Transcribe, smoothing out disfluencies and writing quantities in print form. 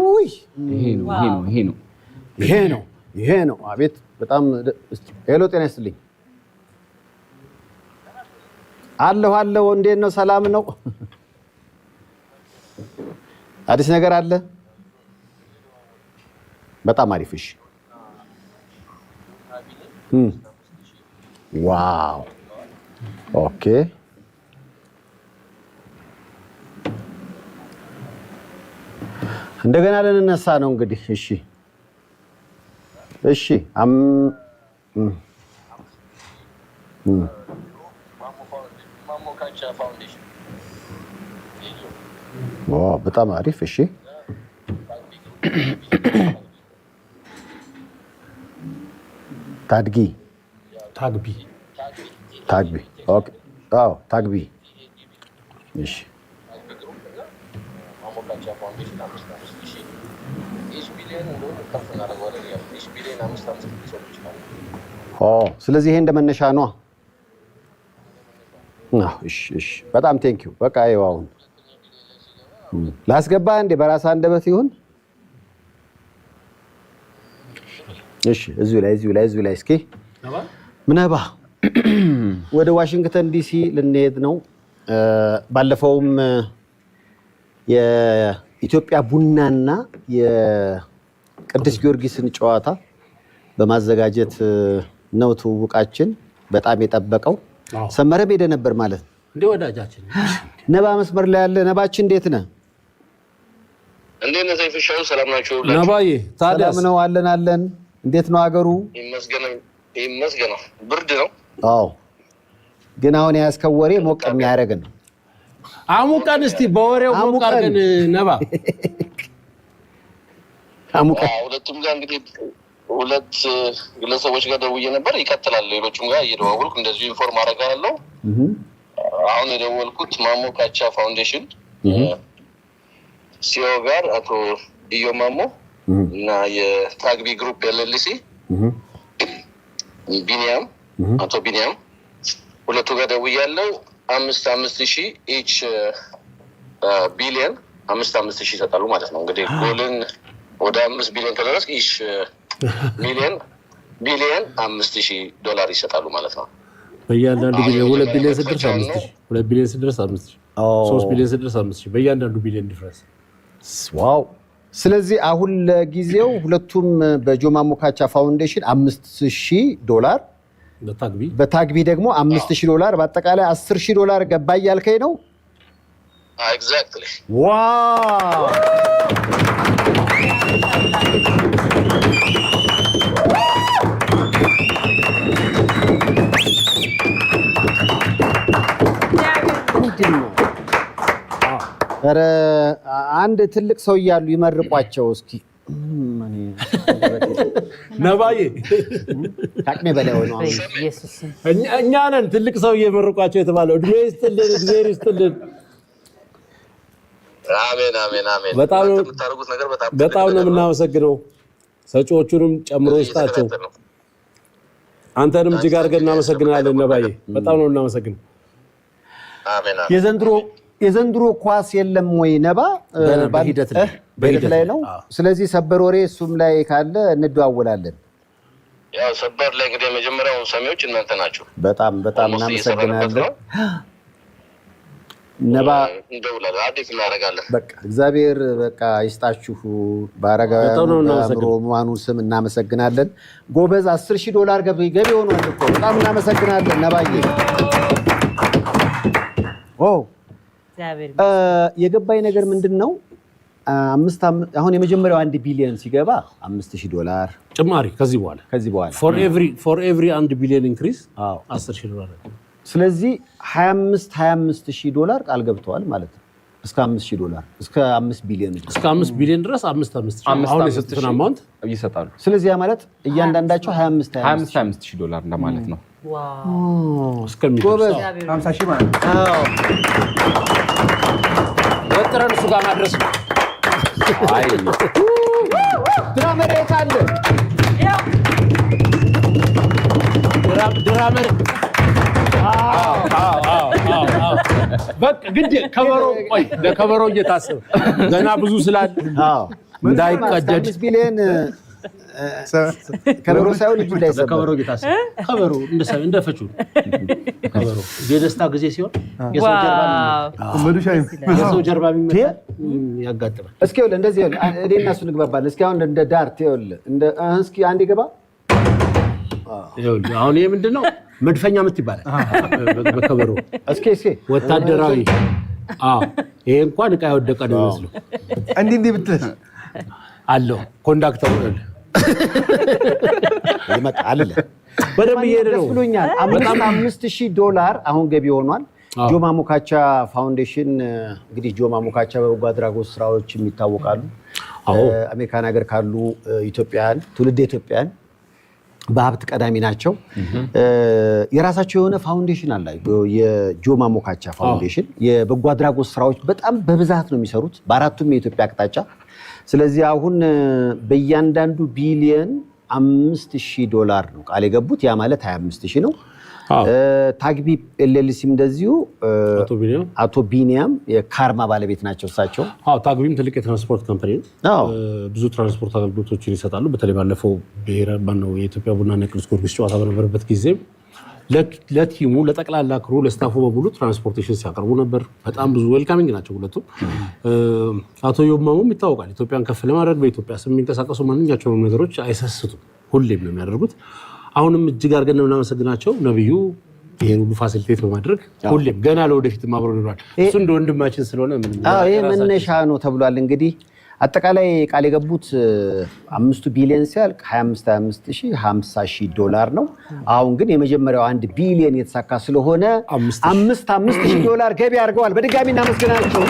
ውይ ይሄ ነው አቤት በጣም ሄሎ ጤና ይስጥልኝ አለሁ እንዴት ነው ሰላም ነው አዲስ ነገር አለ በጣም አሪፍ እሺ ዋው ኦኬ እንደገና ለነሳ ነው እንግዲህ እሺ በጣም አሪፍ እሺ ታግቢ ኦኬ አዎ ታግቢ እሺ ስለዚህ ይሄ እንደመነሻ ነው እሺ በጣም ቴንኪው በቃ ይዋው ላስገባ እንደ በራስ አንደበት ይሁን እሺ እዚሁ ላይ እስኪ ምናባ ወደ ዋሽንግተን ዲሲ ልንሄድ ነው ባለፈውም የኢትዮጵያ ቡናና የቅዱስ ጊዮርጊስን ጨዋታ በማዘጋጀት ነው ትውውቃችን በጣም የጠበቀው ሰመረ ሄደ ነበር ማለት ነው እንዴ ወዳጃችን ነባ መስመር ላይ ያለ ነባችን እንዴት ነህ እንዴት ነህ ዘይፍሻው ሰላም ናችሁ ነባዬ ታዲያ ሰላም ነው አለን እንዴት ነው አገሩ ይመስገነው ብርድ ነው አዎ ግን አሁን ያስከው ወሬ ሞቅ የሚያደርግ ነው አሙቀን እስቲ በወሬው ሞቅ አድርገን ነባ አሙቀን ሁለቱም ጋር እንግዲህ ሁለት ግለሰቦች ጋር ደውዬ ነበር ይከተላል ሌሎችም ጋር እየደወልኩ እንደዚሁ ኢንፎርም አደርጋለሁ አሁን የደወልኩት ማሞ ካቻ ፋውንዴሽን ሲኦ ጋር አቶ ኢዮ ማሞ እና የታግቢ ግሩፕ ኤልኤልሲ ቢኒያም አቶ ቢኒያም ሁለቱ ጋር ደውያለሁ 5,000 ኢች ቢሊየን 5,000 ይሰጣሉ ማለት ነው እንግዲህ ጎልን ወደ 5 ቢሊየን ከደረስ ኢች ቢሊየን $5,000 ይሰጣሉ ማለት ነው በእያንዳንዱ ቢሊየን 2 ቢሊየን 6,500 2 ቢሊየን 6,500 3 ቢሊየን 6,500 በእያንዳንዱ ቢሊየን ዲፍረንስ ዋው ስለዚህ አሁን ለጊዜው ሁለቱም በጆማ ሞካቻ ፋውንዴሽን $5,000 በታግቢ ደግሞ $5,000 በአጠቃላይ $10,000 ገባ እያልከኝ ነው ኤግዛክትሊ ዋው ኧረ አንድ ትልቅ ሰው እያሉ ይመርቋቸው እስኪ ነባዬ ታቅሜ በላይ ነው ኢየሱስ እኛ ነን ትልቅ ሰው እየመረቋቸው የተባለው እድሜ ይስጥልን እግዚአብሔር ይስጥልን አሜን በጣም ነው የምናመሰግነው ሰጪዎቹንም ጨምሮ ይስጣቸው አንተንም እጅግ አድርገን እናመሰግናለን ነባዬ በጣም ነው እናመሰግነው አሜን የዘንድሮ ኳስ የለም ወይ ነባ በሂደት ላይ ነው ስለዚህ ሰበር ወሬ እሱም ላይ ካለ እንደዋወላለን ያው ሰበር ላይ እንግዲህ መጀመሪያው ሰሚዎች እናንተ ናችሁ በጣም እናመሰግናለን ነባ እንደውላለን አዲስ እናደርጋለን በቃ እግዚአብሔር በቃ ይስጣችሁ ባረጋማኑ ስም እናመሰግናለን ጎበዝ $10,000 ገቢ ሆኗል እኮ በጣም እናመሰግናለን ነባዬ የገባኝ ነገር ምንድነው አሁን የመጀመሪያው 1 ቢሊዮን ሲገባ $5,000 ጭማሪ ከዚህ በኋላ for every 1 billion increase $10,000 ስለዚህ $25,000 ቃል ገብተዋል ማለት ነው እስከ $5,000 እስከ 5 ቢሊዮን ድረስ 5,000 አሁን የሰጡትን አማውንት ይሰጣሉ ስለዚህ ያ ማለት እያንዳንዳቸው $25,000 እንደማለት ነው ዋው እስከሚጎበዝ 50,000 ማለት ነው ወጥረን እሱ ጋር ማድረስ አይ ድራመር ካለ ድራመር በቃ ግድ ከበሮ ቆይ ለከበሮ እየታሰበ ገና ብዙ ስላለ እንዳይቀደድ 5 ቢሊዮን ከበሮ ሳይሆን እጁ እንዳይሰበር ለከበሮ እየታሰበ ከበሮ እንደፈቹ ከበሮ የደስታ ጊዜ ሲሆን የሰው ጀርባ የሚመጣ ያጋጥማል። እስኪ ይኸውልህ እንደዚህ ይኸውልህ እኔ እና እሱ እንግባባለን። እስኪ አሁን እንደ ዳርት ይኸውልህ እስኪ አንዴ ገባ ይኸውልህ አሁን ይሄ ምንድን ነው? መድፈኛ ምት ይባላል በከበሮ። እስኪ ወታደራዊ ይሄ እንኳን ዕቃ የወደቀ ነው የሚመስለው። እንዲህ ብትል አለው ኮንዳክተሩ ይመጣል በደንብ እየሄደ ነው ብሎኛል። $5,000 አሁን ገቢ ሆኗል። ጆማ ሞካቻ ፋውንዴሽን እንግዲህ ጆማ ሞካቻ በበጎ አድራጎት ስራዎች የሚታወቃሉ። አሜሪካን ሀገር ካሉ ኢትዮጵያውያን ትውልደ ኢትዮጵያውያን በሀብት ቀዳሚ ናቸው። የራሳቸው የሆነ ፋውንዴሽን አለ፣ የጆማ ሞካቻ ፋውንዴሽን። የበጎ አድራጎት ስራዎች በጣም በብዛት ነው የሚሰሩት በአራቱም የኢትዮጵያ አቅጣጫ። ስለዚህ አሁን በእያንዳንዱ ቢሊየን $5,000 ነው ቃል የገቡት። ያ ማለት 25,000 ነው። ታግቢ ኤልኤልሲም እንደዚሁ አቶ ቢኒያም የካርማ ባለቤት ናቸው እሳቸው። ታግቢም ትልቅ የትራንስፖርት ካምፓኒ ነው። ብዙ ትራንስፖርት አገልግሎቶችን ይሰጣሉ። በተለይ ባለፈው የኢትዮጵያ ቡናና ቅዱስ ጊዮርጊስ ጨዋታ በነበረበት ጊዜ ለቲሙ ለጠቅላላ ክሩ ለስታፉ በሙሉ ትራንስፖርቴሽን ሲያቀርቡ ነበር። በጣም ብዙ ዌልካሚንግ ናቸው ሁለቱም። አቶ ዮማሙም ይታወቃል። ኢትዮጵያን ከፍ ለማድረግ በኢትዮጵያ ስም የሚንቀሳቀሱ ማንኛቸውም ነገሮች አይሰስቱም፣ ሁሌም ነው የሚያደርጉት። አሁንም እጅግ አድርገን ነው የምናመሰግናቸው። ነብዩ ይሄን ሁሉ ፋሲሊቴት በማድረግ ሁሌም ገና ለወደፊት ማብሮ ይኖራል። እሱ እንደ ወንድማችን ስለሆነ ይሄ መነሻ ነው ተብሏል። እንግዲህ አጠቃላይ ቃል የገቡት 5 ቢሊዮን ሲያልቅ 50,000 ነው። አሁን ግን የመጀመሪያው 1 ቢሊዮን የተሳካ ስለሆነ $5,000 ገቢ አድርገዋል። በድጋሚ እናመስግናቸው።